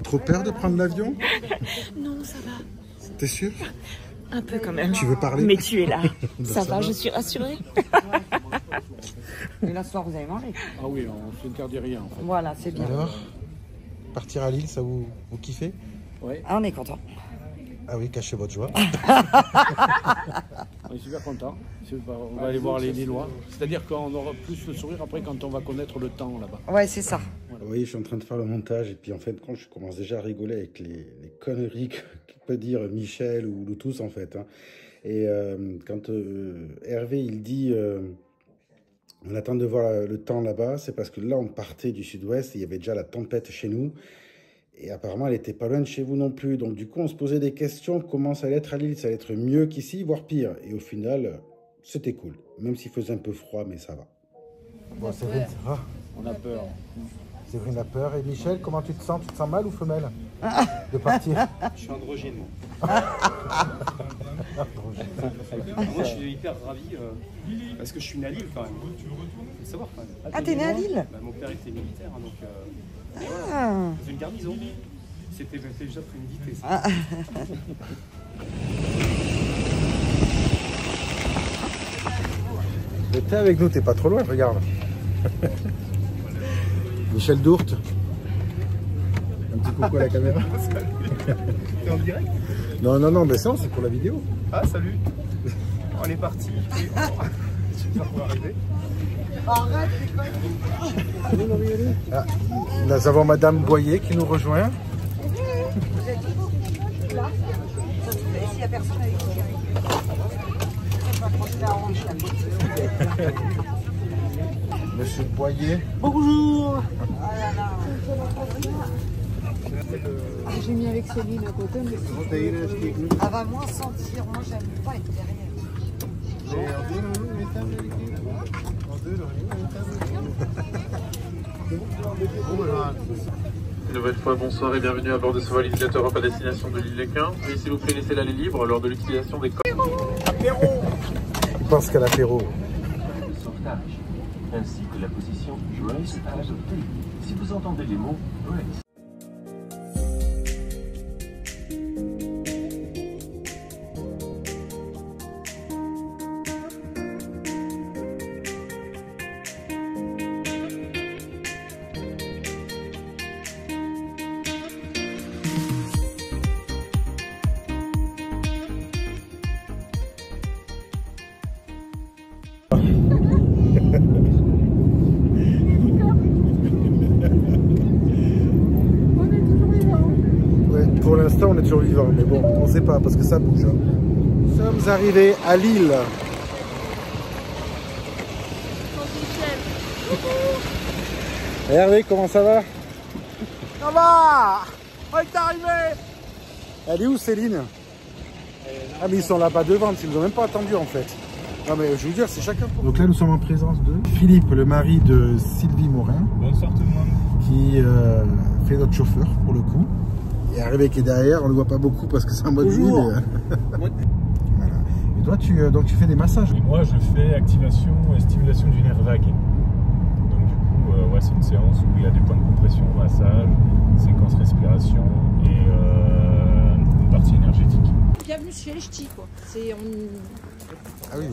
trop peur de prendre l'avion? Non, ça va. T'es sûr? Un peu quand même. Tu veux parler? Mais tu es là. Ça va, je suis rassurée. Et là, ce soir, vous avez mangé? Ah oui, on ne s'interdit rien en fait. Voilà, c'est bien. Alors, partir à Lille, ça vous kiffez? Ouais. Ah, on est content. Ah oui, cachez votre joie. On est super content. On va aller voir les Lillois. C'est-à-dire qu'on aura plus le sourire après quand on va connaître le temps là-bas. Ouais, c'est ça. Vous voyez, je suis en train de faire le montage et puis en fait, quand je commence déjà à rigoler avec les conneries que peut dire Michel ou nous tous en fait. Hein. Et quand Hervé, il dit on attend de voir le temps là-bas, c'est parce que là, on partait du sud-ouest et il y avait déjà la tempête chez nous. Et apparemment, elle n'était pas loin de chez vous non plus. Donc du coup, on se posait des questions. Comment ça allait être à Lille? Ça allait être mieux qu'ici, voire pire. Et au final, c'était cool. Même s'il faisait un peu froid, mais ça va. Bon, Séverine, ça va? On a peur. Séverine a peur. Et Michel, comment tu te sens? Tu te sens mal ou femelle de partir? Je suis androgyne, moi. Moi, je suis hyper ravi parce que je suis né à Lille quand même. Faut le savoir quand même. Ah, t'es né à Lille? Bah, mon père était militaire, hein, donc Ah. c'est une garnison. C'était déjà prémédité. Ça. Ah. Mais t'es avec nous, t'es pas trop loin, regarde. Michel Dourte. Un petit coucou à la caméra. T'es en direct? Non, mais ça, c'est pour la vidéo. Ah, salut. On est parti. J'espère qu'on va arriver. Ah, nous avons Madame Boyer qui nous rejoint. S'il y a personne avec Monsieur Boyer. Bonjour. J'ai mis avec Céline à côté, mais Elle va moins sentir. Moi, j'aime pas être derrière. Une nouvelle fois, bonsoir et bienvenue à bord de ce vol Easyjet Europe à destination de l'île Léquin. Veuillez s'il vous plaît laisser l'allée libre lors de l'utilisation des codes. Je pense qu'à l'apéro. Le sauvetage, ainsi que la position brace à adopter. Si vous entendez les mots brace. Pour l'instant, on est toujours vivant, mais bon, on ne sait pas parce que ça bouge. Hein. Nous sommes arrivés à Lille. Et Hervé, comment ça va? Ça va? On est arrivé. Elle est où Céline? Ah mais ils sont là-bas devant, ils nous ont même pas attendu en fait. Non mais je veux dire, c'est chacun pour... Donc là nous sommes en présence de Philippe, le mari de Sylvie Morin. Bonsoir tout le monde. Qui fait notre chauffeur pour le coup. Et Hervé qui est derrière, on ne le voit pas beaucoup parce que c'est en mode nuit. Mais... voilà. Et toi tu fais des massages? Et moi je fais activation et stimulation du nerf vague. Donc du coup ouais, c'est une séance où il y a des points de compression, massage, séquence respiration et une partie énergétique. bienvenue chez les ch'tis, quoi. C'est Ah oui.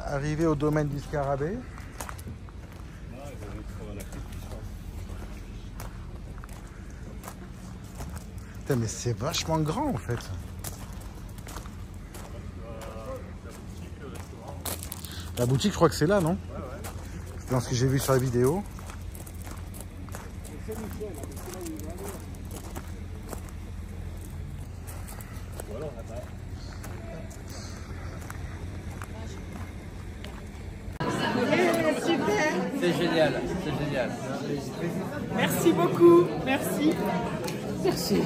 Arrivé au domaine du Scarabée. Putain, mais c'est vachement grand en fait. La boutique, je crois que c'est là, non? C'est dans ce que j'ai vu sur la vidéo. C'est génial, c'est génial. Merci beaucoup, merci. Merci.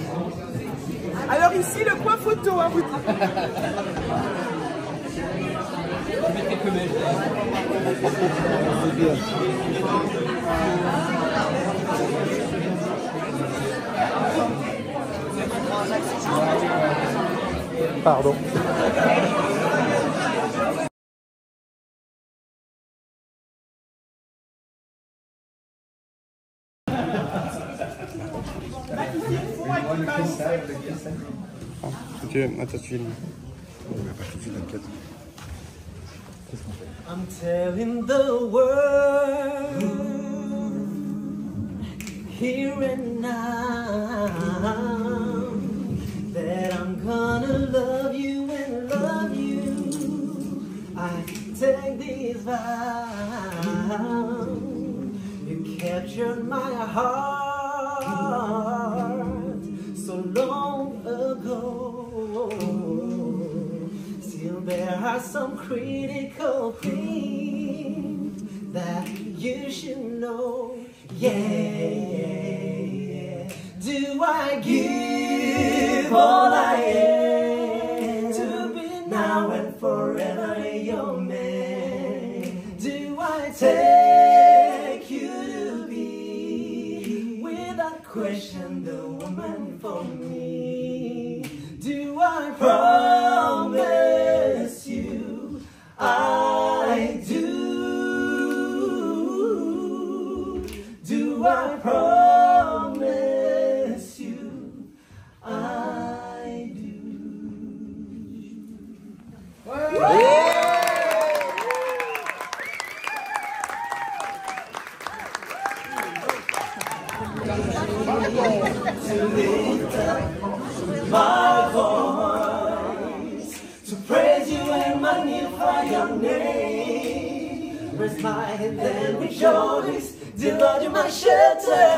Alors ici, le point photo. Hein, vous... Pardon. Ok, attends, tu filmes. I'm telling the world here and now that I'm gonna love you and love you. I take these vows. You captured my heart so long ago. Still there are some critical things that you should know. Yeah, do I give all I am to be now and forever your man? Do I take you to be without question the woman for me? Do I promise you I do? Do I promise you I do? To lift up my voice, to praise you and magnify your name. Raise my hand and rejoice, dear Lord, you're my shelter.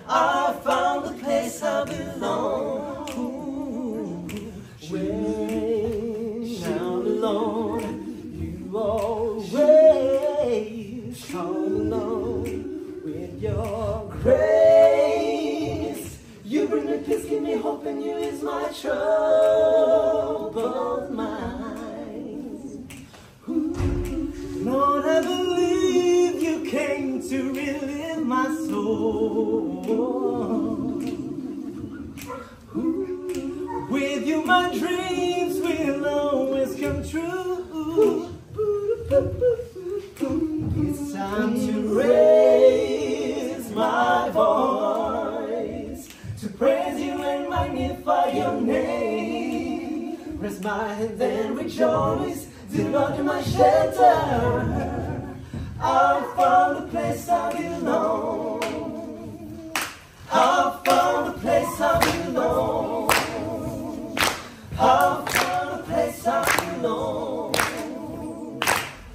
I found the place I belong. When I'm alone, you always come along with your grace. You bring me peace, give me hope, and you is my troubled mind. Lord, I believe you came to relieve my soul. With you my dreams will always come true. It's time to raise my voice, to praise you and magnify your name. Raise my hand and rejoice, dear Lord, you're my shelter. I found the place I belong. I found the place I belong. I found the place I belong.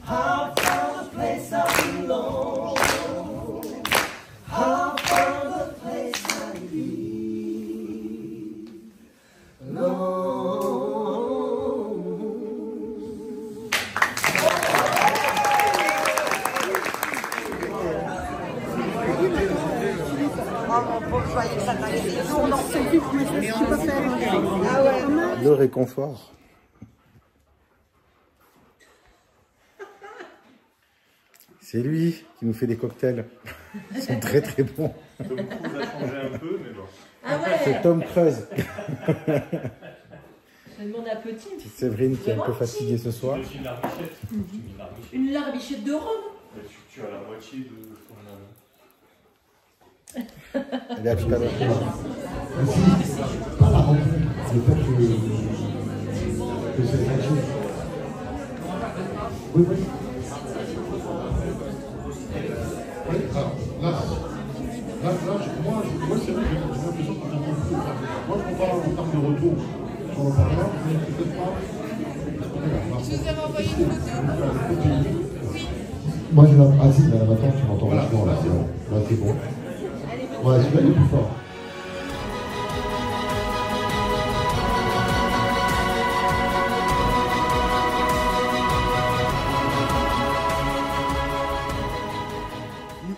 I found the place I belong. I found the place I belong. Le réconfort. C'est lui qui nous fait des cocktails. Ils sont très très bons. Tom Cruise a changé un peu, mais bon. Ah ouais. C'est Tom Cruise. Je demande à petit. C'est Séverine qui est un peu fatiguée ce soir. Une larmichette. Une larmichette de rhum. Tu as la moitié de ton... Allez, à tout à l'heure. Le fait que c'est tranquille. Oui, oui. Là, moi c'est vrai que j'ai l'impression qu'on entend plus. Moi, je compare en termes de retour sur le parlement, mais peut-être pas. Je vous avais envoyé une photo. Oui. Moi, j'ai l'impression. Ah, si, là, maintenant, tu m'entends vachement, là, c'est bon. Là, c'est bon. Ouais, celui-là, il est plus fort.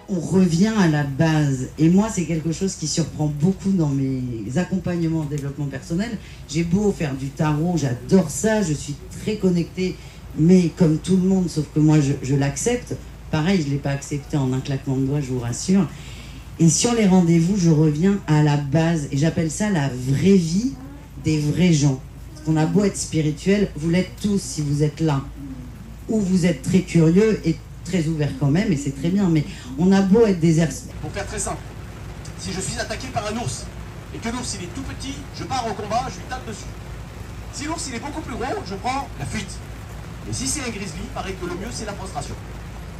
On revient à la base. Et moi, c'est quelque chose qui surprend beaucoup dans mes accompagnements en développement personnel. J'ai beau faire du tarot, j'adore ça, je suis très connectée, mais comme tout le monde, sauf que moi, je l'accepte. Pareil, je ne l'ai pas accepté en un claquement de doigts, je vous rassure. Et sur les rendez-vous, je reviens à la base. Et j'appelle ça la vraie vie des vrais gens. Parce qu'on a beau être spirituel, vous l'êtes tous si vous êtes là. Ou vous êtes très curieux et très ouvert quand même, et c'est très bien, mais on a beau être des Pour faire très simple, si je suis attaqué par un ours et que l'ours il est tout petit, je pars au combat, je lui tape dessus. Si l'ours il est beaucoup plus gros, je prends la fuite. Et si c'est un grizzly, pareil que le mieux c'est la prostration.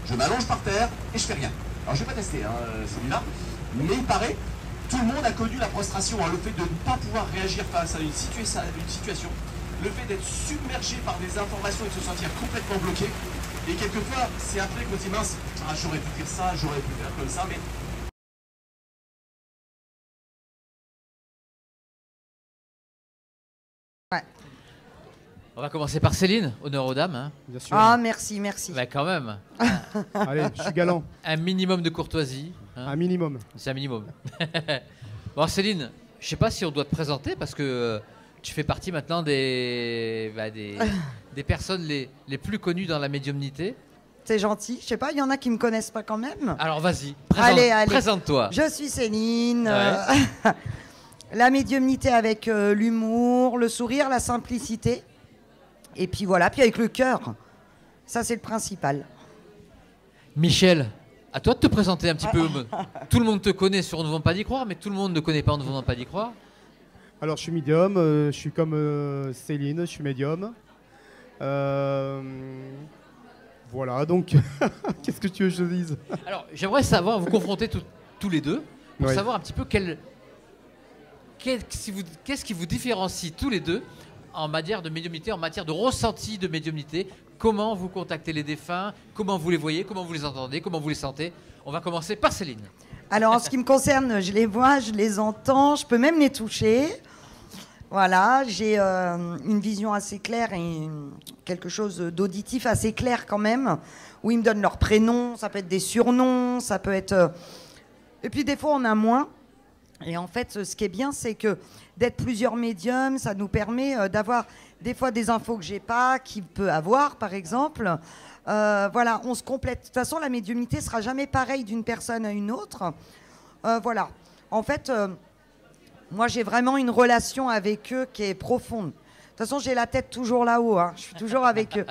Je m'allonge par terre et je fais rien. Alors je vais pas tester celui-là, mais il paraît, tout le monde a connu la prostration, le fait de ne pas pouvoir réagir face à une situation, le fait d'être submergé par des informations et de se sentir complètement bloqué. Et quelquefois, c'est après qu'on se dit mince, j'aurais pu dire ça, j'aurais pu faire comme ça, mais... Ouais. On va commencer par Céline, honneur aux dames. Hein. Bien sûr. Ah, merci. Bah quand même. Allez, je suis galant. Un minimum de courtoisie. Hein. Un minimum. C'est un minimum. Bon, Céline, je sais pas si on doit te présenter parce que tu fais partie maintenant des personnes les plus connues dans la médiumnité. C'est gentil. Je sais pas, il y en a qui me connaissent pas quand même. Alors vas-y, allez. Présente-toi. Je suis Céline. Ouais. La médiumnité avec l'humour, le sourire, la simplicité. Et puis voilà, puis avec le cœur. Ça, c'est le principal. Michel, à toi de te présenter un petit peu. Tout le monde te connaît sur Ne vont pas d'y croire, mais tout le monde ne connaît pas Ne vont pas d'y croire. Alors, je suis médium, je suis comme Céline, je suis médium. Voilà, donc, qu'est-ce que tu veux que je te dise? Alors, j'aimerais savoir, vous confronter tous les deux, pour savoir un petit peu qu'est-ce qui vous différencie tous les deux en matière de médiumnité, en matière de ressenti de médiumnité. Comment vous contactez les défunts, comment vous les voyez, comment vous les entendez, comment vous les sentez. On va commencer par Céline. Alors, en ce qui me concerne, je les vois, je les entends, je peux même les toucher. Voilà, j'ai une vision assez claire et quelque chose d'auditif assez clair quand même, où ils me donnent leur prénom, ça peut être des surnoms, ça peut être... Et puis des fois, on a moins. Et en fait, ce qui est bien, c'est que d'être plusieurs médiums, ça nous permet d'avoir des fois des infos que j'ai pas, qu'il peut avoir, par exemple. Voilà, on se complète. De toute façon, la médiumnité sera jamais pareille d'une personne à une autre. Voilà. En fait, moi, j'ai vraiment une relation avec eux qui est profonde. De toute façon, j'ai la tête toujours là-haut. Hein. Je suis toujours avec eux.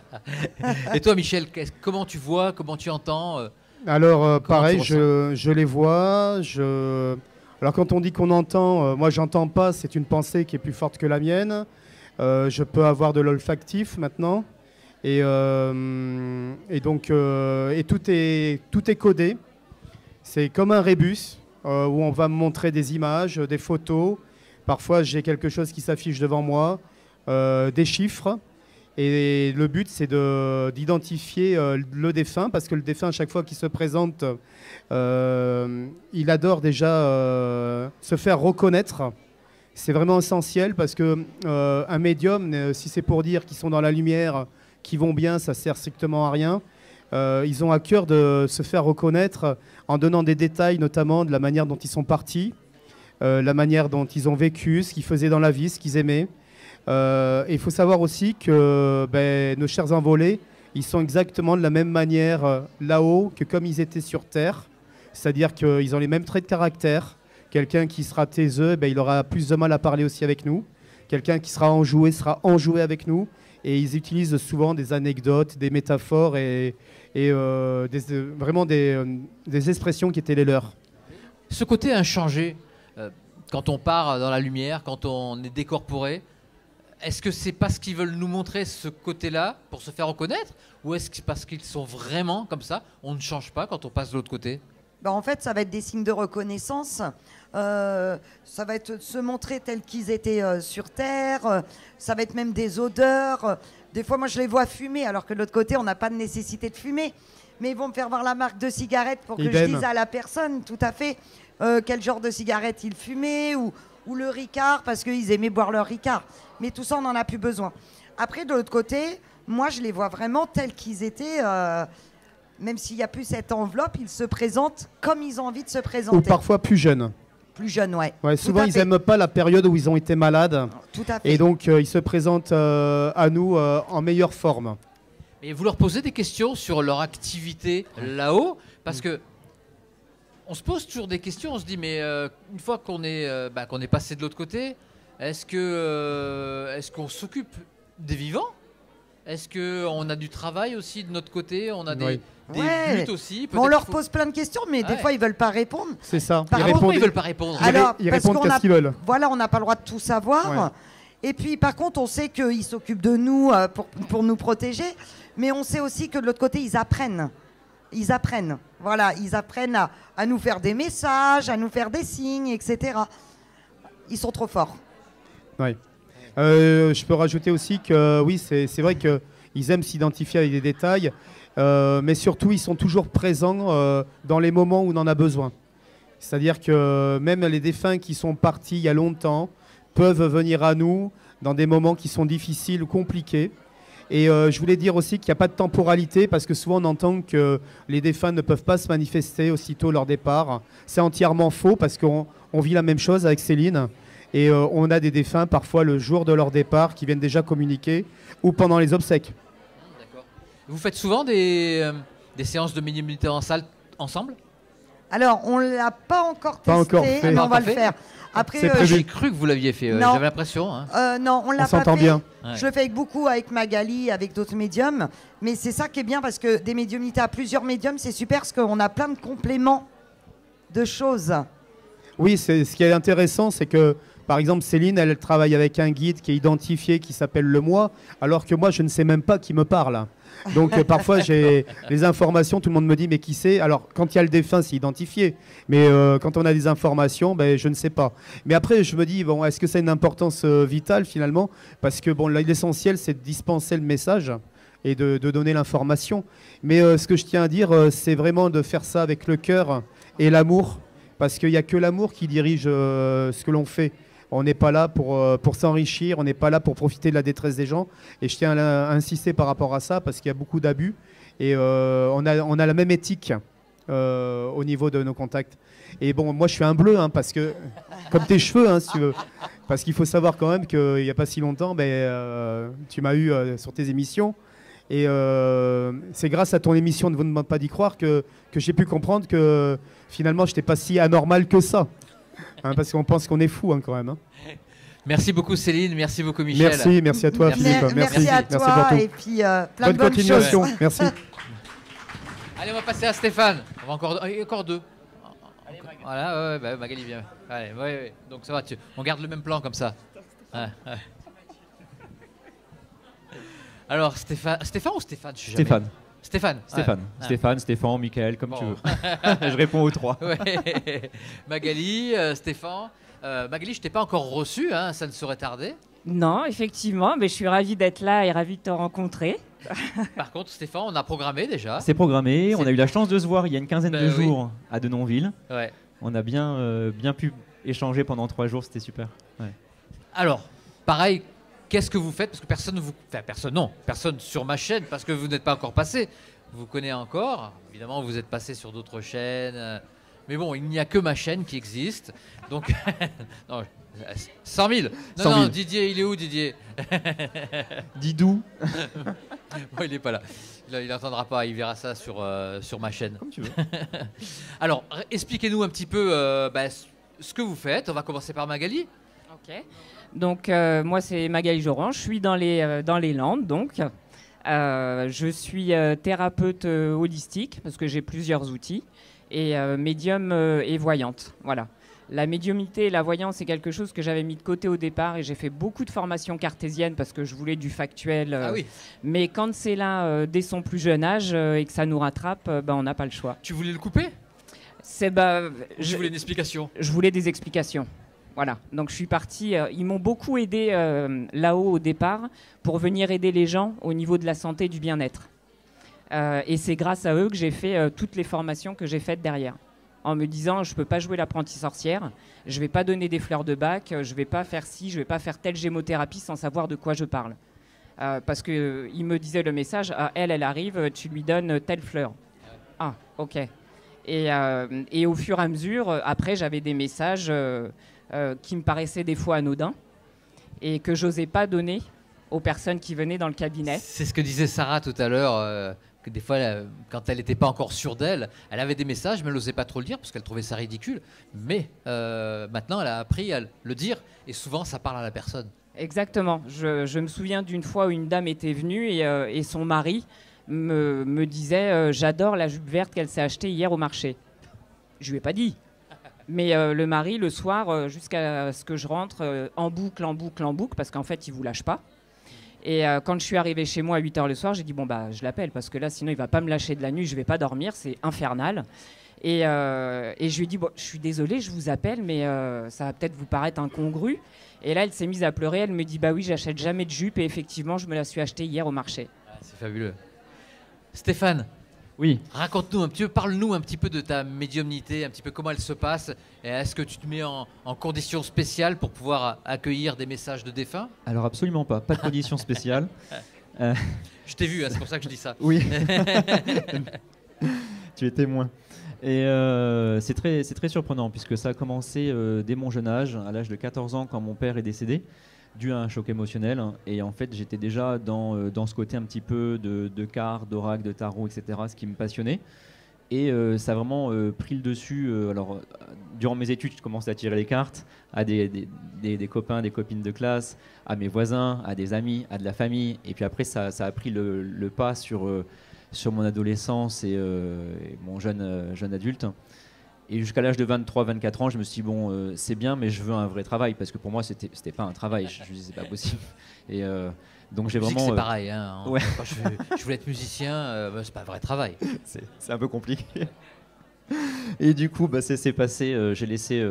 Et toi, Michel, comment tu vois, comment tu entends Alors, pareil, je les vois. Alors, quand on dit qu'on entend, moi, j'entends pas. C'est une pensée qui est plus forte que la mienne. Je peux avoir de l'olfactif maintenant. Et donc, tout est codé. C'est comme un rébus où on va me montrer des images, des photos. Parfois, j'ai quelque chose qui s'affiche devant moi, des chiffres. Et le but, c'est d'identifier le défunt, parce que le défunt, à chaque fois qu'il se présente, il adore déjà se faire reconnaître. C'est vraiment essentiel, parce qu'un médium, si c'est pour dire qu'ils sont dans la lumière, qu'ils vont bien, ça sert strictement à rien. Ils ont à cœur de se faire reconnaître en donnant des détails, notamment de la manière dont ils sont partis, la manière dont ils ont vécu, ce qu'ils faisaient dans la vie, ce qu'ils aimaient. Il faut savoir aussi que nos chers envolés, ils sont exactement de la même manière là-haut que comme ils étaient sur Terre. C'est-à-dire qu'ils ont les mêmes traits de caractère. Quelqu'un qui sera taiseux, il aura plus de mal à parler aussi avec nous. Quelqu'un qui sera enjoué avec nous. Et ils utilisent souvent des anecdotes, des métaphores et vraiment des expressions qui étaient les leurs. Ce côté inchangé, quand on part dans la lumière, quand on est décorporé, est-ce que c'est parce qu'ils veulent nous montrer ce côté-là pour se faire reconnaître, ou est-ce que c'est parce qu'ils sont vraiment comme ça, on ne change pas quand on passe de l'autre côté? En fait, ça va être des signes de reconnaissance. Ça va être se montrer tels qu'ils étaient sur Terre. Ça va être même des odeurs. Des fois, moi, je les vois fumer, alors que de l'autre côté, on n'a pas de nécessité de fumer. Mais ils vont me faire voir la marque de cigarette pour que je dise à la personne, tout à fait, quel genre de cigarette ils fumaient, ou le Ricard, parce qu'ils aimaient boire leur Ricard. Mais tout ça, on n'en a plus besoin. Après, de l'autre côté, moi, je les vois vraiment tels qu'ils étaient... Même s'il n'y a plus cette enveloppe, ils se présentent comme ils ont envie de se présenter. Ou parfois plus jeunes. Plus jeunes, ouais. Souvent, ils n'aiment pas la période où ils ont été malades. Tout à fait. Et donc, ils se présentent à nous en meilleure forme. Et vous leur posez des questions sur leur activité là-haut, parce que on se pose toujours des questions, on se dit, mais une fois qu'on est passé de l'autre côté, est-ce qu'on s'occupe des vivants Est-ce qu'on a du travail aussi de notre côté? On a des Ouais. buts aussi? On leur pose plein de questions, mais des fois ils veulent pas répondre. C'est ça. Pourquoi ils veulent pas répondre? Alors, ils parce répondent qu'on qu'à ce qu'ils veulent. Voilà, on n'a pas le droit de tout savoir. Ouais. Et puis, par contre, on sait qu'ils s'occupent de nous pour nous protéger, mais on sait aussi que de l'autre côté, ils apprennent. Ils apprennent. Voilà, ils apprennent à nous faire des messages, à nous faire des signes, etc. Ils sont trop forts. Oui. Je peux rajouter aussi que oui, c'est vrai qu'ils aiment s'identifier avec des détails, mais surtout ils sont toujours présents dans les moments où on en a besoin. C'est-à-dire que même les défunts qui sont partis il y a longtemps peuvent venir à nous dans des moments qui sont difficiles ou compliqués. Et je voulais dire aussi qu'il n'y a pas de temporalité, parce que souvent on entend que les défunts ne peuvent pas se manifester aussitôt leur départ. C'est entièrement faux, parce qu'on vit la même chose avec Céline. Et on a des défunts parfois le jour de leur départ qui viennent déjà communiquer, ou pendant les obsèques. D'accord. Vous faites souvent des séances de médiumnité en salle ensemble? Alors, on ne l'a pas encore testé, Pas encore fait. mais on va Pas le fait faire. Après, j'ai cru que vous l'aviez fait, non. j'avais l'impression. Hein. Non, on l'a pas s'entend fait. bien. Ouais. Je le fais beaucoup avec Magali, avec d'autres médiums. Mais c'est ça qui est bien, parce que des médiumnités à plusieurs médiums, c'est super, parce qu'on a plein de compléments de choses. Oui, ce qui est intéressant, c'est que, par exemple, Céline, elle travaille avec un guide qui est identifié, qui s'appelle le moi, alors que moi, je ne sais même pas qui me parle. Donc, parfois, j'ai les informations, tout le monde me dit, mais qui c'est? Alors, quand il y a le défunt, c'est identifié. Mais quand on a des informations, ben, je ne sais pas. Mais après, je me dis, bon, est-ce que ça a une importance vitale, finalement? Parce que, bon, l'essentiel, c'est de dispenser le message et de donner l'information. Mais ce que je tiens à dire, c'est vraiment de faire ça avec le cœur et l'amour. Parce qu'il n'y a que l'amour qui dirige ce que l'on fait. On n'est pas là pour s'enrichir, on n'est pas là pour profiter de la détresse des gens. Et je tiens à insister par rapport à ça, parce qu'il y a beaucoup d'abus. Et on a la même éthique au niveau de nos contacts. Et bon, moi je suis un bleu, hein, parce que, comme tes cheveux, hein, si tu veux. Parce qu'il faut savoir quand même qu'il n'y a pas si longtemps, tu m'as eu sur tes émissions. Et c'est grâce à ton émission de Vous ne m'avez pas d'y croire que j'ai pu comprendre que finalement je n'étais pas si anormal que ça. Hein, parce qu'on pense qu'on est fou, hein, quand même. Hein. Merci beaucoup Céline, merci beaucoup Michel. Merci à toi Philippe. Merci à toi, pour tout. et puis plein de bonnes continuation. choses. Merci. Allez, on va passer à Stéphane. On va encore deux. Voilà, ouais, Magali vient. Allez, ouais. Donc ça va, on garde le même plan comme ça. Ouais. Alors Stéphane ou Stéphane? Stéphane. Stéphane. Stéphane, Stéphane, Michael, comme tu veux. Je réponds aux trois. Ouais. Magali, Stéphane. Magali, je t'ai pas encore reçu, hein, ça ne saurait tarder. Non, effectivement, mais je suis ravie d'être là et ravie de te rencontrer. Par contre, Stéphane, on a programmé déjà. C'est programmé, on a eu la chance de se voir il y a une quinzaine de jours à Denonville. Ouais. On a bien pu échanger pendant 3 jours, c'était super. Ouais. Alors, pareil, qu'est-ce que vous faites? Parce que personne sur ma chaîne, parce que vous n'êtes pas encore passé. Vous connaissez encore, évidemment, vous êtes passé sur d'autres chaînes. Mais bon, il n'y a que ma chaîne qui existe. Donc, non, 100 000. Non, Didier, il est où, Didier? Didou. Bon, il n'est pas là. Il n'entendra pas, il verra ça sur ma chaîne. Comme tu veux. Alors, expliquez-nous un petit peu ce que vous faites. On va commencer par Magali. Ok. Donc, moi, c'est Magali Joran. Je suis dans les Landes, donc. Je suis thérapeute holistique, parce que j'ai plusieurs outils, et médium et voyante. Voilà. La médiumnité et la voyance, c'est quelque chose que j'avais mis de côté au départ, et j'ai fait beaucoup de formations cartésiennes parce que je voulais du factuel. Ah oui. Mais quand c'est là dès son plus jeune âge et que ça nous rattrape, on n'a pas le choix. Tu voulais le couper? Je voulais une explication. Je voulais des explications. Voilà, donc je suis partie. Ils m'ont beaucoup aidé là-haut au départ pour venir aider les gens au niveau de la santé et du bien-être. Et c'est grâce à eux que j'ai fait toutes les formations que j'ai faites derrière. En me disant, je ne peux pas jouer l'apprentie sorcière, je ne vais pas donner des fleurs de bac, je ne vais pas faire ci, je ne vais pas faire telle gémothérapie sans savoir de quoi je parle. Parce qu'ils me disaient le message, elle arrive, tu lui donnes telle fleur. Ah, ok. Et au fur et à mesure, après, j'avais des messages qui me paraissaient des fois anodins et que j'osais pas donner aux personnes qui venaient dans le cabinet. C'est ce que disait Sarah tout à l'heure. que des fois, quand elle n'était pas encore sûre d'elle, elle avait des messages, mais elle n'osait pas trop le dire parce qu'elle trouvait ça ridicule. Mais maintenant, elle a appris à le dire et souvent, ça parle à la personne. Exactement. Je me souviens d'une fois où une dame était venue et son mari me disait j'adore la jupe verte qu'elle s'est achetée hier au marché. Je lui ai pas dit. Mais le mari, le soir, jusqu'à ce que je rentre, en boucle, parce qu'en fait, il vous lâche pas. Et quand je suis arrivée chez moi à 8h le soir, j'ai dit bon bah je l'appelle parce que là sinon il va pas me lâcher de la nuit, je vais pas dormir, c'est infernal. Et je lui ai dit bon, je suis désolée, je vous appelle, mais ça va peut-être vous paraître incongru. Et là elle s'est mise à pleurer, elle me dit bah oui, j'achète jamais de jupe et effectivement je me la suis achetée hier au marché. Ah, c'est fabuleux. Stéphane. Oui. Raconte-nous un petit peu, parle-nous un petit peu de ta médiumnité, un petit peu comment elle se passe. Et est-ce que tu te mets en conditions spéciales pour pouvoir accueillir des messages de défunts? Alors absolument pas de conditions spéciales. Je t'ai vu, hein, c'est pour ça que je dis ça. Oui. Tu es témoin. Et c'est très surprenant puisque ça a commencé dès mon jeune âge, à l'âge de 14 ans quand mon père est décédé, dû à un choc émotionnel. Et en fait, j'étais déjà dans ce côté un petit peu de cartes, d'oracle, de tarot, etc., ce qui me passionnait. Et ça a vraiment pris le dessus. Alors, durant mes études, je commençais à tirer les cartes à des copains, des copines de classe, à mes voisins, à des amis, à de la famille. Et puis après, ça a pris le pas sur mon adolescence et mon jeune adulte. Et jusqu'à l'âge de 23-24 ans, je me suis dit, bon, c'est bien, mais je veux un vrai travail. Parce que pour moi, c'était pas un travail. Je me disais, c'est pas possible. Et donc j'ai vraiment. C'est pareil. Hein, ouais. Quand je voulais être musicien, c'est pas un vrai travail. C'est un peu compliqué. Et du coup, c'est passé. J'ai laissé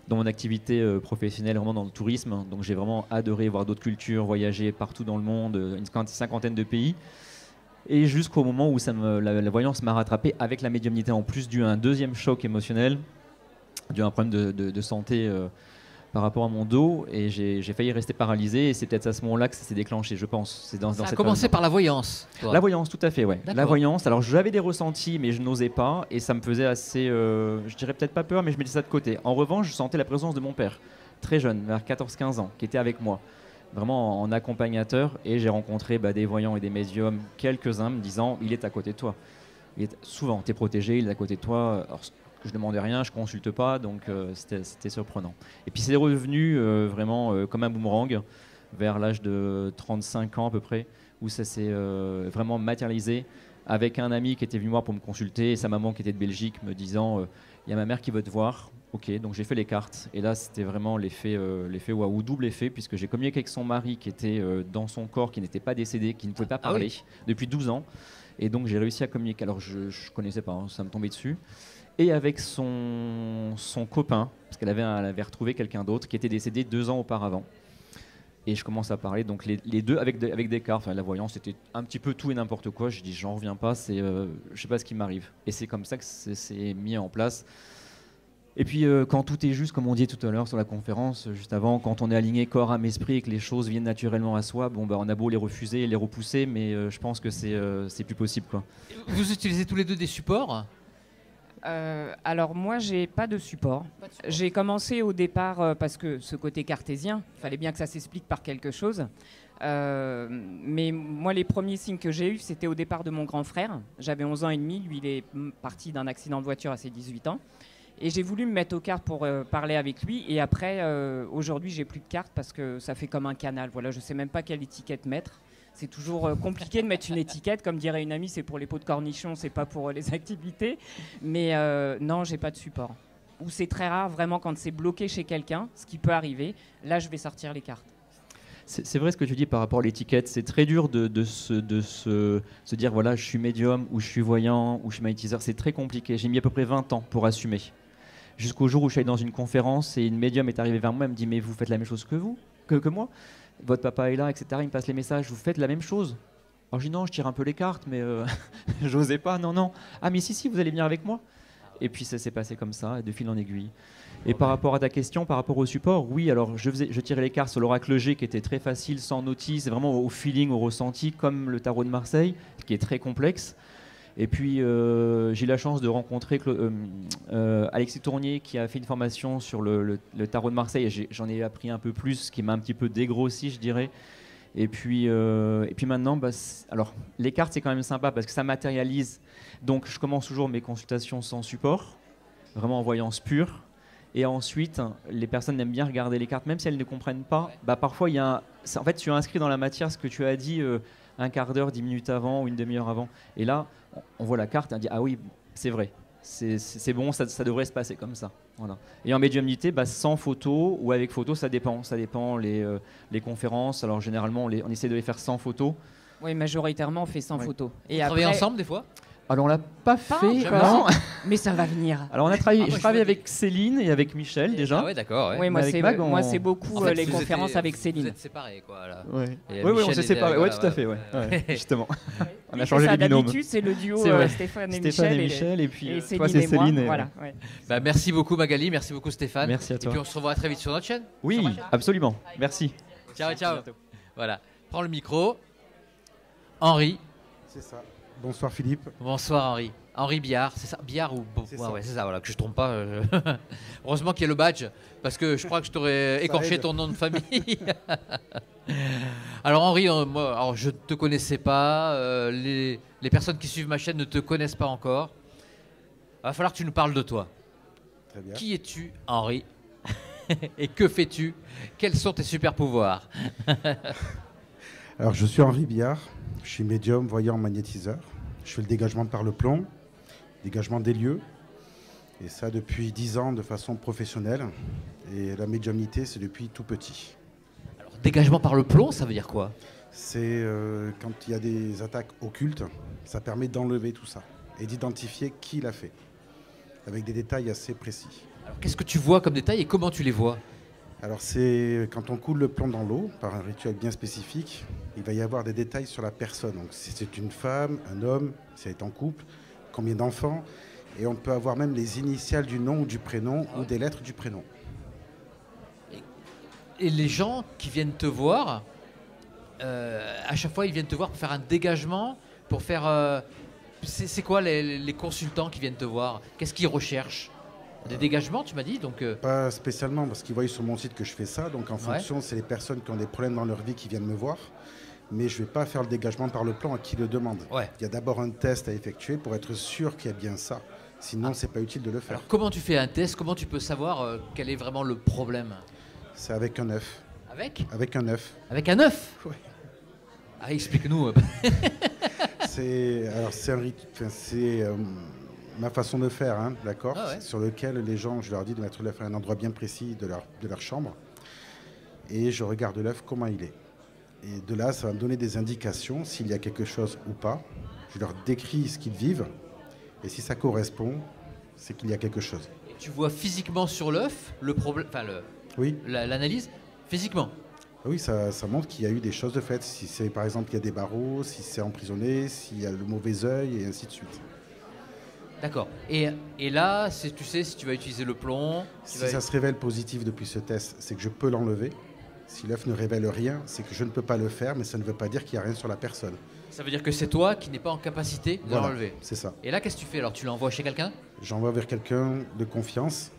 dans mon activité professionnelle, vraiment dans le tourisme. Donc j'ai vraiment adoré voir d'autres cultures, voyager partout dans le monde, une cinquantaine de pays. Et jusqu'au moment où la voyance m'a rattrapé avec la médiumnité en plus, dû à un deuxième choc émotionnel, dû à un problème de santé par rapport à mon dos. Et j'ai failli rester paralysé. Et c'est peut-être à ce moment-là que ça s'est déclenché, je pense. Ça a commencé par la voyance, toi. La voyance, tout à fait, ouais. La voyance. Alors j'avais des ressentis, mais je n'osais pas. Et ça me faisait assez, je dirais peut-être pas peur, mais je mettais ça de côté. En revanche, je sentais la présence de mon père, très jeune, vers 14-15 ans, qui était avec moi. Vraiment en accompagnateur, et j'ai rencontré des voyants et des médiums, quelques-uns me disant il est à côté de toi. Souvent, tu es protégé, il est à côté de toi. Alors, je ne demandais rien, je ne consulte pas, donc c'était surprenant. Et puis c'est revenu vraiment comme un boomerang vers l'âge de 35 ans à peu près, où ça s'est vraiment matérialisé avec un ami qui était venu me voir pour me consulter et sa maman qui était de Belgique me disant il y a ma mère qui veut te voir. Ok, donc j'ai fait les cartes et là c'était vraiment l'effet waouh, double effet, puisque j'ai communiqué avec son mari qui était dans son corps, qui n'était pas décédé, qui ne pouvait pas parler depuis 12 ans, et donc j'ai réussi à communiquer. Alors je connaissais pas, hein, ça me tombait dessus, et avec son copain, parce qu'elle avait retrouvé quelqu'un d'autre qui était décédé 2 ans auparavant. Et je commence à parler, donc les deux avec des cartes. Enfin, la voyance, c'était un petit peu tout et n'importe quoi. Je dis, j'en reviens pas, je sais pas ce qui m'arrive. Et c'est comme ça que c'est mis en place. Et puis, quand tout est juste, comme on dit tout à l'heure sur la conférence, juste avant, quand on est aligné corps, âme, esprit et que les choses viennent naturellement à soi, on a beau les refuser et les repousser, mais je pense que c'est plus possible, quoi. Vous utilisez tous les deux des supports ? Alors moi j'ai pas de support. J'ai commencé au départ parce que ce côté cartésien, il fallait bien que ça s'explique par quelque chose. Mais moi les premiers signes que j'ai eus c'était au départ de mon grand frère. J'avais 11 ans et demi, lui il est parti d'un accident de voiture à ses 18 ans. Et j'ai voulu me mettre aux cartes pour parler avec lui. Et après aujourd'hui j'ai plus de cartes parce que ça fait comme un canal. Voilà, je sais même pas quelle étiquette mettre. C'est toujours compliqué de mettre une étiquette. Comme dirait une amie, c'est pour les pots de cornichons, c'est pas pour les activités. Mais non, j'ai pas de support. Ou c'est très rare, vraiment, quand c'est bloqué chez quelqu'un, ce qui peut arriver, là, je vais sortir les cartes. C'est vrai ce que tu dis par rapport à l'étiquette. C'est très dur de se dire, voilà, je suis médium, ou je suis voyant, ou je suis magnétiseur. C'est très compliqué. J'ai mis à peu près 20 ans pour assumer. Jusqu'au jour où je suis allé dans une conférence et une médium est arrivée vers moi et me dit, mais vous faites la même chose que vous, que moi. Votre papa est là, etc. Il me passe les messages, vous faites la même chose. Alors je dis non, je tire un peu les cartes, mais j'osais pas, non. Ah mais si, vous allez venir avec moi. Et puis ça s'est passé comme ça, de fil en aiguille. Et par rapport à ta question, par rapport au support, oui, alors je tirais les cartes sur l'oracle G qui était très facile, sans notice, vraiment au feeling, au ressenti, comme le tarot de Marseille, qui est très complexe. Et puis j'ai eu la chance de rencontrer Alexis Tournier qui a fait une formation sur le tarot de Marseille et j'en ai appris un peu plus, ce qui m'a un petit peu dégrossi, je dirais. Et puis maintenant, alors les cartes c'est quand même sympa parce que ça matérialise. Donc je commence toujours mes consultations sans support, vraiment en voyance pure. Et ensuite, les personnes aiment bien regarder les cartes, même si elles ne comprennent pas. Parfois, en fait, tu as inscrit dans la matière ce que tu as dit un quart d'heure, 10 minutes avant ou une demi-heure avant. Et là, on voit la carte et on dit ah oui, c'est vrai. C'est bon, ça devrait se passer comme ça. Voilà. Et en médiumnité, sans photo ou avec photo, ça dépend. Ça dépend les conférences. Alors généralement, on essaie de les faire sans photo. Oui, majoritairement, on fait sans photo. Et vous travaillez ensemble des fois? Alors on l'a pas fait. Non, mais ça va venir. Alors on a travaillé. Je travaille avec Céline et avec Michel déjà. Ah ouais, d'accord. Ouais. Oui, moi Mag, c'est beaucoup en fait, les conférences avec Céline. Vous êtes séparés, quoi. Là. Oui, on s'est séparés. Oui, tout à fait. Ouais. Justement. On a changé les binômes. D'habitude, c'est le duo Stéphane et Michel. Et puis Céline toi, c'est Céline. Voilà. Merci beaucoup Magali, merci beaucoup Stéphane. Merci à toi. Et puis on se revoit très vite sur notre chaîne. Oui, absolument. Merci. Ciao. Voilà. Prends le micro. Henri. C'est ça. Bonsoir Philippe. Bonsoir Henri. Henri Biard, c'est ça? Biard ou c'est ça, voilà, que je ne trompe pas. Heureusement qu'il y a le badge, parce que je crois que je t'aurais écorché ton nom de famille. Alors Henri, moi, je ne te connaissais pas, les personnes qui suivent ma chaîne ne te connaissent pas encore. Il va falloir que tu nous parles de toi. Très bien. Qui es-tu, Henri? Et que fais-tu? Quels sont tes super pouvoirs? Alors je suis Henri Biard, je suis médium, voyant, magnétiseur. Je fais le dégagement par le plomb, dégagement des lieux, et ça depuis 10 ans de façon professionnelle. Et la médiumnité, c'est depuis tout petit. Alors, dégagement par le plomb, ça veut dire quoi? C'est quand il y a des attaques occultes, ça permet d'enlever tout ça et d'identifier qui l'a fait, avec des détails assez précis. Alors, qu'est-ce que tu vois comme détails et comment tu les vois? Alors c'est quand on coule le plomb dans l'eau, par un rituel bien spécifique, il va y avoir des détails sur la personne. Donc si c'est une femme, un homme, si elle est en couple, combien d'enfants, et on peut avoir même les initiales du nom ou du prénom ou des lettres du prénom. Et les gens qui viennent te voir, à chaque fois ils viennent te voir pour faire un dégagement, pour faire... c'est quoi les consultants qui viennent te voir? Qu'est-ce qu'ils recherchent? Des dégagements, tu m'as dit donc Pas spécialement, parce qu'ils voient sur mon site que je fais ça. Donc en fonction, c'est les personnes qui ont des problèmes dans leur vie qui viennent me voir. Mais je ne vais pas faire le dégagement par le plan à qui le demande. Il y a d'abord un test à effectuer pour être sûr qu'il y a bien ça. Sinon, c'est pas utile de le faire. Alors, comment tu fais un test? Comment tu peux savoir quel est vraiment le problème? C'est avec un œuf. Avec un œuf. Avec un œuf? Oui. Ah, explique-nous. C'est ma façon de faire, hein, d'accord, sur lequel les gens, je leur dis de mettre l'œuf à un endroit bien précis de leur chambre, et je regarde l'œuf comment il est. Et de là, ça va me donner des indications s'il y a quelque chose ou pas. Je leur décris ce qu'ils vivent, et si ça correspond, c'est qu'il y a quelque chose. Et tu vois physiquement sur l'œuf le problème, enfin l'analyse physiquement. Oui, ça montre qu'il y a eu des choses de fait. Si c'est par exemple il y a des barreaux, si c'est emprisonné, s'il y a le mauvais œil, et ainsi de suite. D'accord. Et là, tu sais si tu vas utiliser le plomb. Si ça se révèle positif depuis ce test, c'est que je peux l'enlever. Si l'œuf ne révèle rien, c'est que je ne peux pas le faire, mais ça ne veut pas dire qu'il n'y a rien sur la personne. Ça veut dire que c'est toi qui n'es pas en capacité de l'enlever. C'est ça. Et là, qu'est-ce que tu fais? Alors, tu l'envoies chez quelqu'un? J'envoie vers quelqu'un de confiance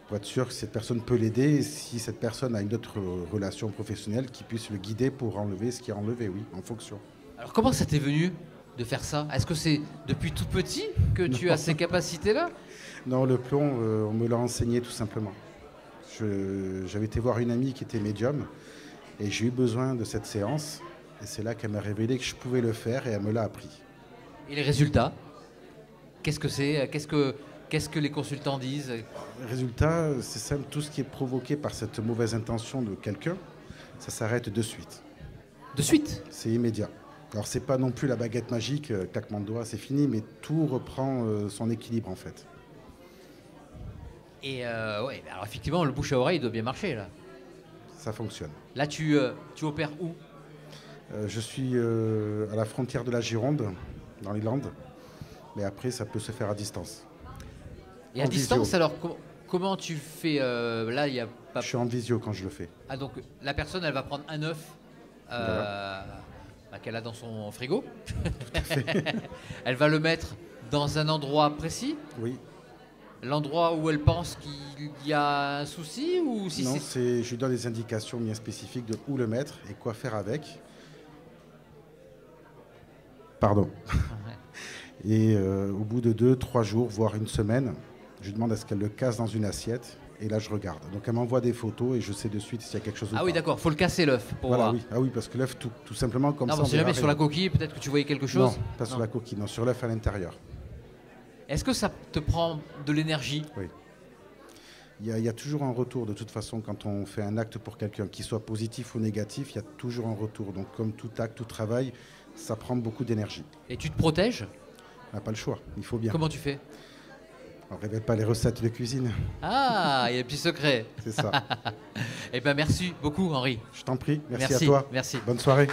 pour être sûr que cette personne peut l'aider. Et si cette personne a une autre relation professionnelle, qui puisse le guider pour enlever ce qui est enlevé, oui, en fonction. Alors, comment ça t'est venu de faire ça? Est-ce que c'est depuis tout petit que tu as ces capacités-là? Non, le plomb, on me l'a enseigné tout simplement. J'avais été voir une amie qui était médium et j'ai eu besoin de cette séance. Et c'est là qu'elle m'a révélé que je pouvais le faire et elle me l'a appris. Et les résultats? Qu'est-ce que c'est? Qu'est-ce que les consultants disent? Les résultats, c'est simple. Tout ce qui est provoqué par cette mauvaise intention de quelqu'un, ça s'arrête de suite. De suite? C'est immédiat. Alors c'est pas non plus la baguette magique, claquement de doigts, c'est fini, mais tout reprend son équilibre en fait. Et ouais, alors effectivement, le bouche à oreille doit bien marcher là. Ça fonctionne. Là, tu opères où? Je suis à la frontière de la Gironde, dans les Landes, mais après ça peut se faire à distance. Et à distance, alors comment tu fais là, il y a pas... Je suis en visio quand je le fais. Ah donc la personne, elle va prendre un œuf qu'elle a dans son frigo. Tout à fait. Elle va le mettre dans un endroit précis. Oui. l'endroit où elle pense qu'il y a un souci ou si Non, je lui donne des indications bien spécifiques de où le mettre et quoi faire avec. Pardon. Et au bout de 2-3 jours, voire une semaine, je lui demande à ce qu'elle le casse dans une assiette. Et là, je regarde. Donc, elle m'envoie des photos et je sais de suite s'il y a quelque chose ou pas. Ah oui, d'accord. Faut le casser, l'œuf, pour voir. Oui. Ah oui, parce que l'œuf, tout simplement comme ça... Non, si jamais sur la coquille, peut-être que tu voyais quelque chose. Non, pas sur la coquille, non, sur l'œuf à l'intérieur. Est-ce que ça te prend de l'énergie? Oui. Il y a toujours un retour, de toute façon, quand on fait un acte pour quelqu'un, qu'il soit positif ou négatif, il y a toujours un retour. Donc, comme tout acte, tout travail, ça prend beaucoup d'énergie. Et tu te protèges? On n'a pas le choix, il faut bien. Comment tu fais? On ne révèle pas les recettes de cuisine. Ah, il y a un petit secret. C'est ça. Eh bien, merci beaucoup, Henri. Je t'en prie. Merci à toi. Merci. Bonne soirée.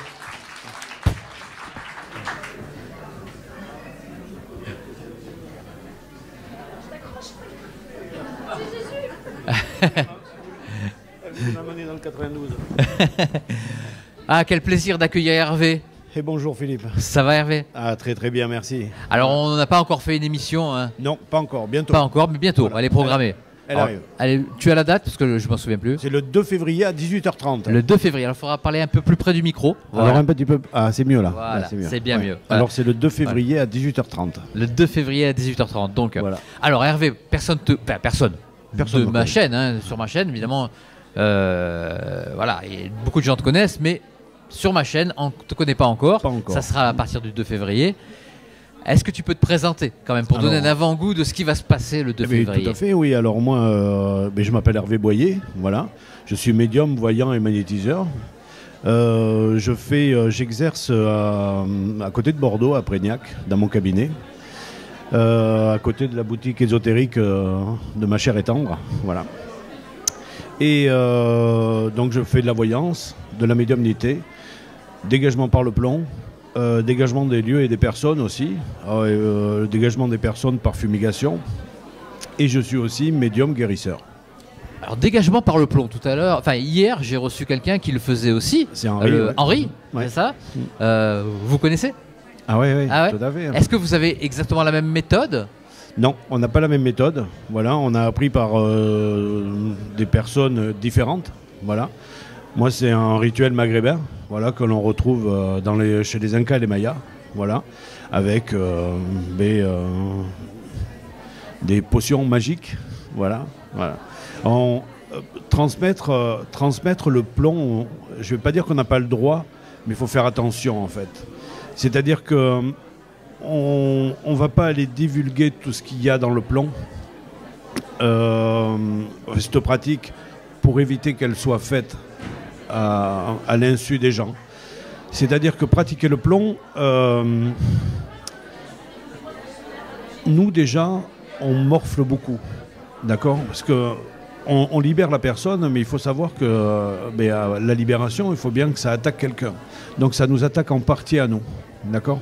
Elle m'a amené dans le 92. Ah, quel plaisir d'accueillir Hervé. Et bonjour Philippe. Ça va Hervé? Ah, très très bien, merci. Alors on n'a pas encore fait une émission. Hein. Non, pas encore, bientôt. Pas encore, mais bientôt, voilà. Elle est programmée. Elle arrive. Allez, tu as la date parce que je m'en souviens plus. C'est le 2 février à 18h30. Le 2 février, alors il faudra parler un peu plus près du micro. Voilà. Alors un petit peu... Ah, c'est mieux là. Voilà, là, c'est bien mieux. Voilà. Alors c'est le 2 février à 18h30. Le 2 février à 18h30, donc. Voilà. Alors Hervé, personne de ma chaîne, hein, sur ma chaîne évidemment, voilà, et beaucoup de gens te connaissent, mais sur ma chaîne, on ne te connaît pas encore. Ça sera à partir du 2 février. Est-ce que tu peux te présenter quand même pour donner un avant-goût de ce qui va se passer le 2 février? Tout à fait, oui. Alors moi, je m'appelle Hervé Boyer, voilà. Je suis médium, voyant et magnétiseur. J'exerce à côté de Bordeaux, à Prégnac, dans mon cabinet. À côté de la boutique ésotérique de ma chère et tendre, voilà. Et donc je fais de la voyance, de la médiumnité, dégagement par le plomb, dégagement des lieux et des personnes aussi, dégagement des personnes par fumigation, et je suis aussi médium guérisseur. Alors dégagement par le plomb tout à l'heure, enfin hier j'ai reçu quelqu'un qui le faisait aussi, c'est Henri, Henri, ouais. C'est ça vous connaissez? Ah oui, tout à fait. Est-ce que vous avez exactement la même méthode? Non, on n'a pas la même méthode. Voilà, on a appris par des personnes différentes. Voilà. Moi, c'est un rituel maghrébin, voilà, que l'on retrouve chez les Incas et les Mayas, voilà, avec des potions magiques, voilà. Transmettre le plomb, je ne vais pas dire qu'on n'a pas le droit, mais il faut faire attention en fait. C'est-à-dire que on ne va pas aller divulguer tout ce qu'il y a dans le plomb. Cette pratique, pour éviter qu'elle soit faite à l'insu des gens. C'est-à-dire que pratiquer le plomb, nous déjà, on morfle beaucoup. D'accord? Parce qu'on libère la personne, mais il faut savoir que à la libération, il faut bien que ça attaque quelqu'un. Donc ça nous attaque en partie à nous. D'accord?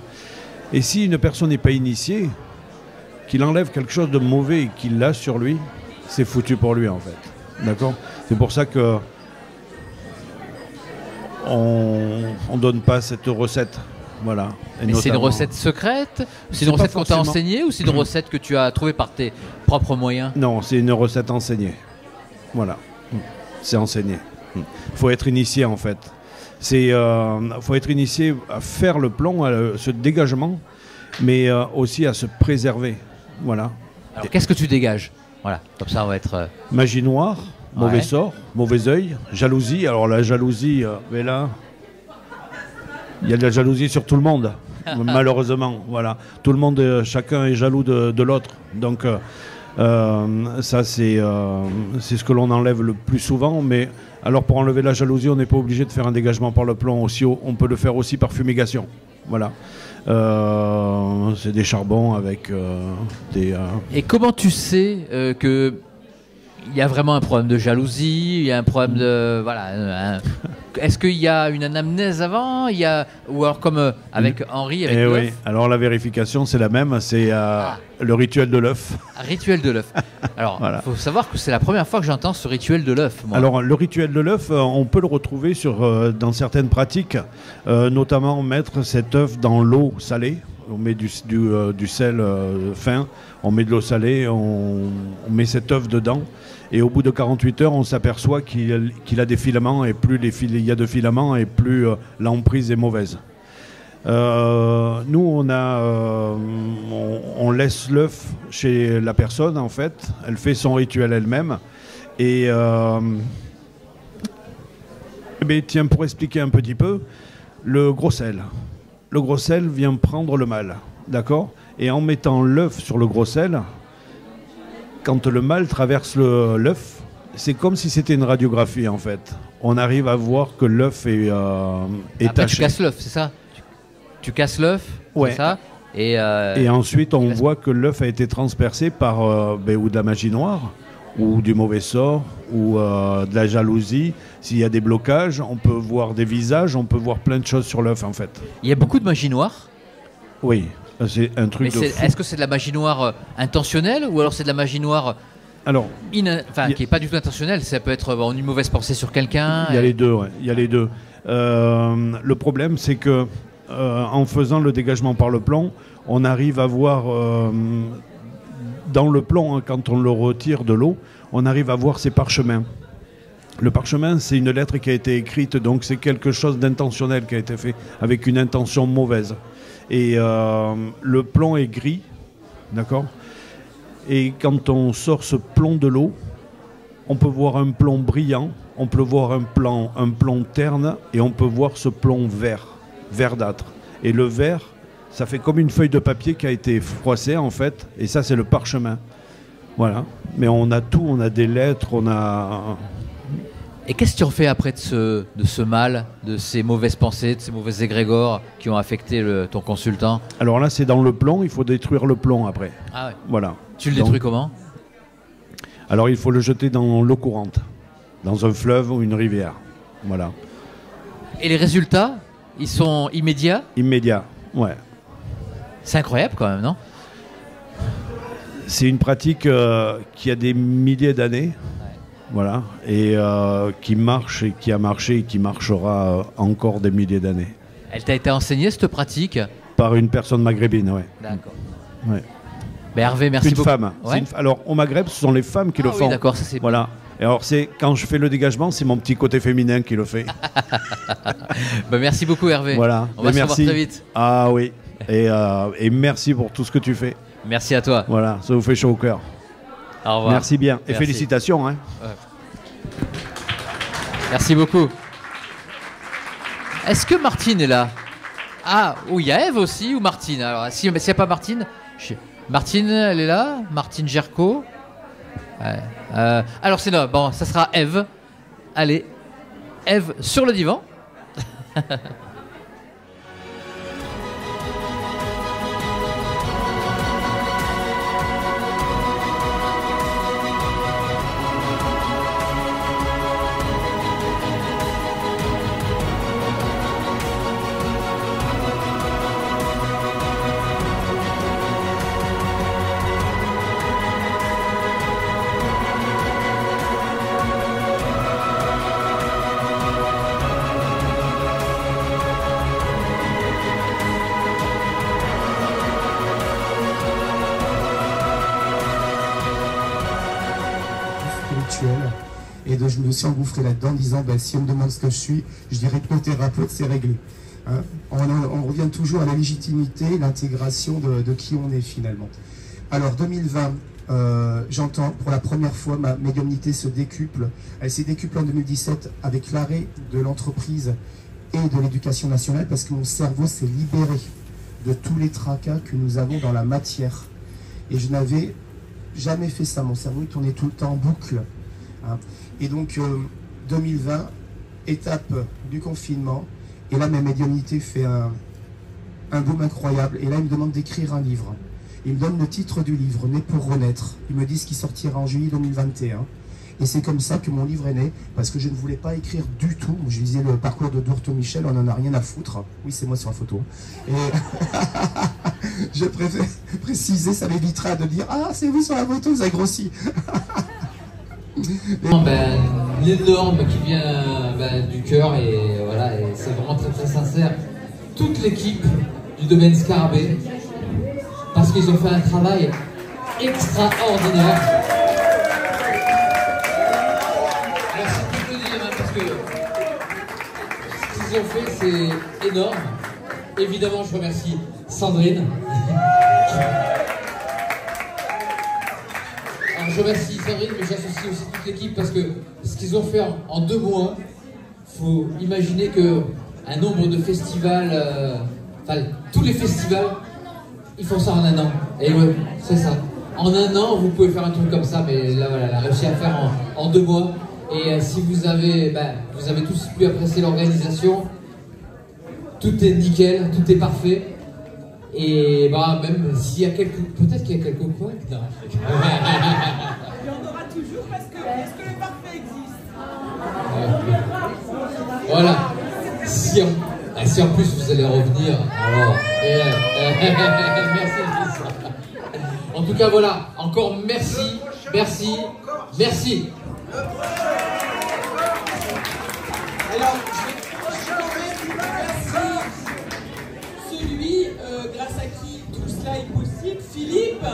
Et si une personne n'est pas initiée, qu'il enlève quelque chose de mauvais et qu'il l'a sur lui, c'est foutu pour lui en fait. D'accord? C'est pour ça que on donne pas cette recette. Voilà. Mais c'est une recette secrète? C'est une recette qu'on t'a enseignée ou c'est une recette que tu as trouvée par tes propres moyens? Non, c'est une recette enseignée. Voilà. C'est enseigné. Il faut être initié en fait. Faut être initié à faire le plomb, à ce dégagement, mais aussi à se préserver. Voilà. Alors qu'est-ce que tu dégages? Voilà, comme ça on va être... Magie noire, mauvais sort, mauvais œil, jalousie. Alors la jalousie, mais là, il y a de la jalousie sur tout le monde, malheureusement. Voilà. Tout le monde, chacun est jaloux de l'autre. Donc ça c'est ce que l'on enlève le plus souvent, mais alors pour enlever la jalousie, on n'est pas obligé de faire un dégagement par le plomb aussi, on peut le faire aussi par fumigation. Voilà. C'est des charbons avec des... Et comment tu sais que il y a vraiment un problème de jalousie, il y a un problème de... Voilà. Est-ce qu'il y a une anamnèse avant? Ou alors comme avec Henri, avec l'œuf? Oui. Alors la vérification, c'est la même, c'est le rituel de l'œuf. Rituel de l'œuf. Alors, il faut savoir que c'est la première fois que j'entends ce rituel de l'œuf. Alors, le rituel de l'œuf, on peut le retrouver dans certaines pratiques, notamment mettre cet œuf dans l'eau salée, on met du sel fin, on met de l'eau salée, on met cet œuf dedans. Et au bout de 48 heures, on s'aperçoit qu'il a des filaments, et plus il y a de filaments, et plus l'emprise est mauvaise. Nous, on laisse l'œuf chez la personne, en fait. Elle fait son rituel elle-même. Et tiens, pour expliquer un petit peu, le gros sel vient prendre le mal, d'accord? Et en mettant l'œuf sur le gros sel, quand le mal traverse l'œuf, c'est comme si c'était une radiographie, en fait. On arrive à voir que l'œuf est Après, taché. tu casses l'œuf, c'est ça? Tu casses l'œuf, ouais. C'est ça? Et ensuite, on voit que l'œuf a été transpercé par ou de la magie noire, ou du mauvais sort, ou de la jalousie. S'il y a des blocages, on peut voir des visages, on peut voir plein de choses sur l'œuf, en fait. Il y a beaucoup de magie noire? Oui, c'est un truc de fou. Est-ce que c'est de la magie noire intentionnelle, ou alors c'est de la magie noire qui n'est pas du tout intentionnelle? Ça peut être une mauvaise pensée sur quelqu'un. Il y a les deux, ouais. Il y a les deux. Le problème, c'est que en faisant le dégagement par le plomb, on arrive à voir dans le plomb, hein, quand on le retire de l'eau, on arrive à voir ses parchemins. Le parchemin, c'est une lettre qui a été écrite, donc c'est quelque chose d'intentionnel qui a été fait, avec une intention mauvaise. Et le plomb est gris, d'accord? Et quand on sort ce plomb de l'eau, on peut voir un plomb brillant, on peut voir un plomb terne, et on peut voir ce plomb vert, verdâtre. Et le vert, ça fait comme une feuille de papier qui a été froissée, en fait, et ça, c'est le parchemin. Voilà. Mais on a tout, on a des lettres, on a... Et qu'est-ce que tu en fais après de ce mal, de ces mauvaises pensées, de ces mauvais égrégores qui ont affecté ton consultant? Alors là, c'est dans le plomb, il faut détruire le plomb après. Ah ouais. Voilà. Tu le détruis comment? Alors il faut le jeter dans l'eau courante, dans un fleuve ou une rivière. Voilà. Et les résultats, ils sont immédiats? Immédiats, ouais. C'est incroyable quand même, non? C'est une pratique qui a des milliers d'années. Voilà, et qui marche et qui a marché et qui marchera encore des milliers d'années. Elle t'a été enseignée, cette pratique? Par une personne maghrébine, oui. D'accord. Ouais. Ben Hervé, merci beaucoup. Une femme. Ouais. Alors, au Maghreb, ce sont les femmes qui le font. Oui, d'accord, ça c'est voilà. Et alors, quand je fais le dégagement, c'est mon petit côté féminin qui le fait. Ben, merci beaucoup, Hervé. Voilà. On va se revoir très vite. Ah oui. Et merci pour tout ce que tu fais. Merci à toi. Voilà, ça vous fait chaud au cœur. Au revoir. Merci bien. Et merci. félicitations. Hein. Ouais. Merci beaucoup. Est-ce que Martine est là? Ah, il y a Ève aussi ou Martine? Alors, s'il n'y a pas Martine, Martine, elle est là? Martine Gerco? Ouais. Alors, c'est là. Bon, ça sera Ève. Allez, Ève sur le divan. Et donc je me suis engouffré là-dedans en disant si on me demande ce que je suis, je dirais hypnothérapeute, c'est réglé. Hein, on revient toujours à la légitimité, l'intégration de qui on est finalement. Alors 2020, j'entends pour la première fois ma médiumnité se décuple. Elle s'est décuplée en 2017 avec l'arrêt de l'entreprise et de l'éducation nationale parce que mon cerveau s'est libéré de tous les tracas que nous avons dans la matière. Et je n'avais jamais fait ça. Mon cerveau tournait tout le temps en boucle. Hein. Et donc 2020, étape du confinement, et là ma médiumnité fait un boom incroyable, et là il me demande d'écrire un livre. Il me donne le titre du livre, Né pour renaître. Ils me disent qu'il sortira en juillet 2021. Et c'est comme ça que mon livre est né, parce que je ne voulais pas écrire du tout. Je lisais le parcours de Dourto Michel, on n'en a rien à foutre. Oui, c'est moi sur la photo. Et je préfère préciser, ça m'évitera de dire « Ah, c'est vous sur la photo, vous avez grossi !» L'énorme qui vient du cœur et voilà, et c'est vraiment très très sincère. Toute l'équipe du domaine Scarabée parce qu'ils ont fait un travail extraordinaire. Alors c'est peu dire, hein, parce que ce qu'ils ont fait, c'est énorme. Évidemment, je remercie Sandrine. Alors, je remercie Sandrine, mais j'associe aussi toute l'équipe parce que ce qu'ils ont fait en 2 mois, faut imaginer que un nombre de festivals, enfin tous les festivals, ils font ça en 1 an. Et ouais, c'est ça. En 1 an, vous pouvez faire un truc comme ça, mais là voilà, elle a réussi à faire en 2 mois. Et si vous avez tous pu apprécier l'organisation, tout est nickel, tout est parfait. Et bah même s'il y a peut-être qu'il y a quelques points. Il y en aura toujours parce que le parfait existe. Voilà. Si en plus vous allez revenir, alors. Merci. En tout cas, voilà. Encore merci. Alors, celui grâce à qui tout cela est possible, Philippe.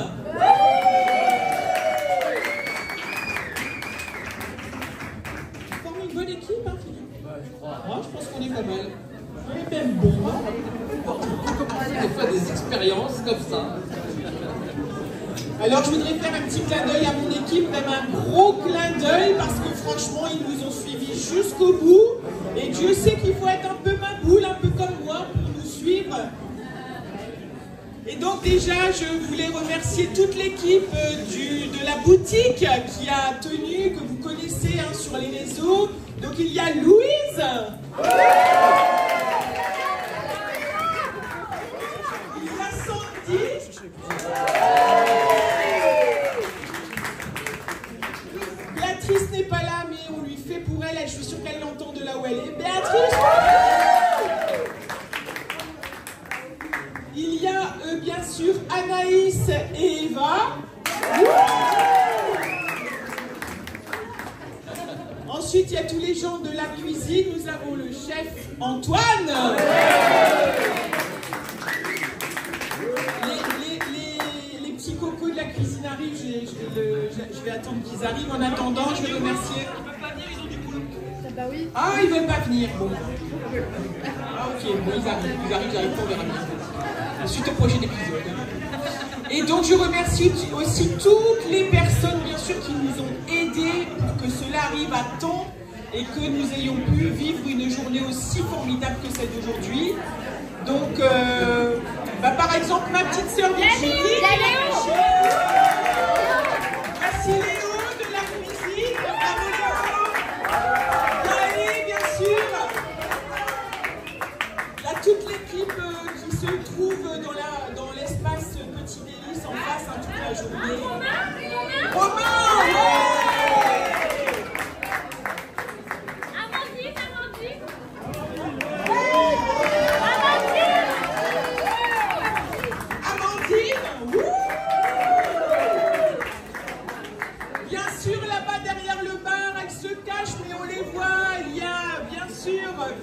On forme une bonne équipe, hein, Philippe. Moi, je pense qu'on est pas mal. On est même bon. Des fois des expériences comme ça. Alors je voudrais faire un petit clin d'œil à mon équipe, même un gros clin d'œil, parce que franchement ils nous ont suivis jusqu'au bout. Et Dieu sait qu'il faut être un peu ma boule, un peu comme moi, pour nous suivre. Et donc déjà je voulais remercier toute l'équipe de la boutique qui a tenu, que vous connaissez hein, sur les réseaux. Donc il y a Louise. Il y a Sandy. Béatrice n'est pas là, mais on lui fait pour elle. Je suis sûre qu'elle l'entend de là où elle est. Béatrice! Il y a bien sûr Anaïs et Eva. Ensuite, il y a tous les gens de la cuisine. Nous avons le chef Antoine. Les petits cocos de la cuisine arrivent. Je vais attendre qu'ils arrivent. En attendant, je vais remercier. Ils ne peuvent pas venir, ils ont du boulot. Bah oui. Ah, ils ne veulent pas venir. Bon. Ah, ok. Bon, ils arrivent pas, on verra bien. Suite au prochain épisode. Et donc, je remercie aussi toutes les personnes, bien sûr, qui nous ont aidés pour que cela arrive à temps et que nous ayons pu vivre une journée aussi formidable que celle d'aujourd'hui. Donc, par exemple, ma petite sœur Virginie. Merci Léo de la cuisine. Bravo Léo. Gaël, bien sûr. Il y a toute l'équipe qui se trouve dans l'espace Petit Délice en face hein, toute la journée. Romain,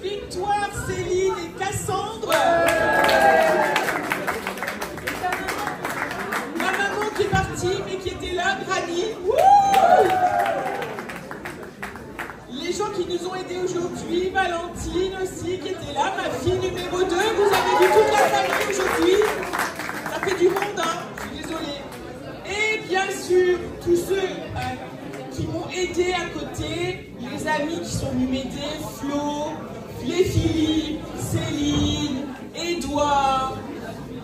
Victoire, Céline et Cassandre. Ma maman qui est partie mais qui était là, Granny. Les gens qui nous ont aidés aujourd'hui, Valentine aussi qui était là, ma fille numéro 2. Vous avez vu toute la famille aujourd'hui. Ça fait du monde, hein, je suis désolée. Et bien sûr, tous ceux qui m'ont aidé à côté, les amis qui sont venus m'aider, Flo, les Philippe, Céline, Edouard,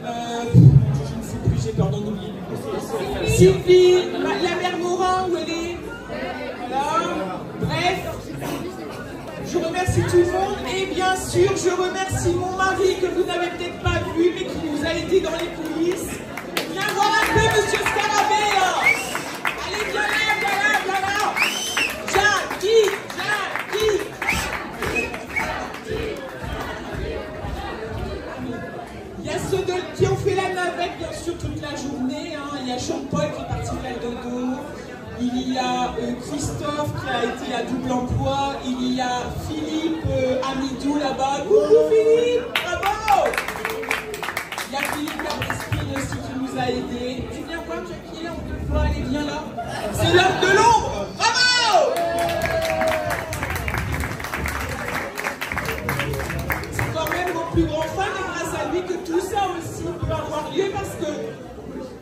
je ne sais plus, j'ai peur d'en oublier. Sylvie, la mère Morin, où elle est? Voilà. Bref, je remercie tout le monde et bien sûr, je remercie mon mari que vous n'avez peut-être pas vu, mais qui nous a aidés dans les coulisses. Viens voir un peu, monsieur Scarabée, là. Allez, viens là. Jackie. Il y a ceux qui ont fait la navette, bien sûr, toute la journée. Hein. Il y a Jean-Paul qui est parti faire dodo. Il y a Christophe qui a été à double emploi. Il y a Philippe Amidou là-bas. Coucou Philippe, bravo. Il y a Philippe Labrespine aussi qui nous vous a aidé. Tu viens voir Jackie, on te voit, allez, viens là. C'est l'homme de l'ombre. Bravo! C'est quand même mon plus grand fan et grâce à lui que tout ça aussi peut avoir lieu parce que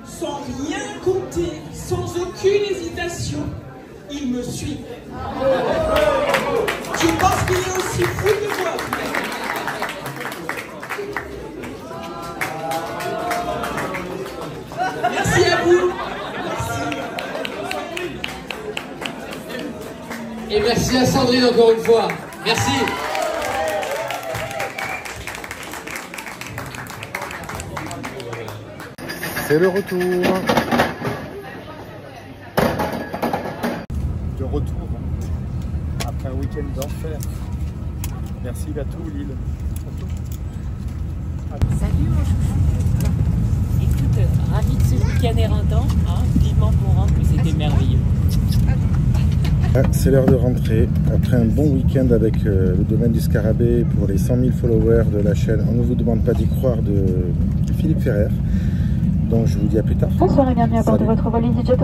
sans rien compter, sans aucune hésitation, il me suit. Je pense qu'il est aussi fou que moi. Merci à vous. Merci. Et merci à Sandrine encore une fois. Merci. C'est le retour. De retour après un week-end d'enfer. Merci Latou, Lille. Salut mon chouchou. Écoute, ravi de ce week-end éreintant. Vivement pour rendre que c'était merveilleux. Ah, c'est l'heure de rentrer. Après un bon week-end avec le domaine du Scarabée pour les 100 000 followers de la chaîne On ne vous demande pas d'y croire de Philippe Ferrer. Donc je vous dis à plus tard. Bonsoir et bienvenue à bord de votre vol EasyJet.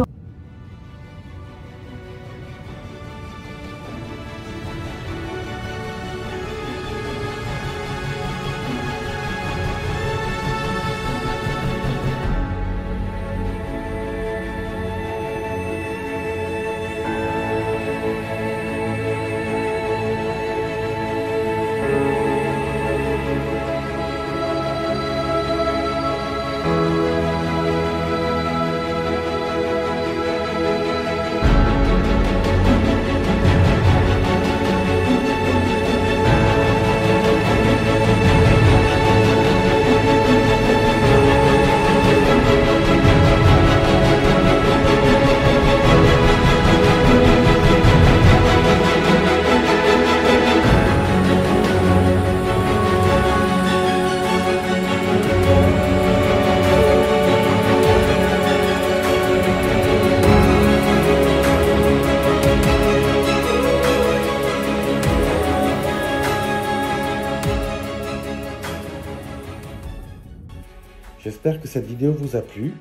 J'espère que cette vidéo vous a plu.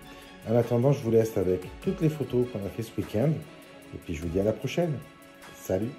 En attendant, je vous laisse avec toutes les photos qu'on a fait ce week-end. Et puis je vous dis à la prochaine. Salut!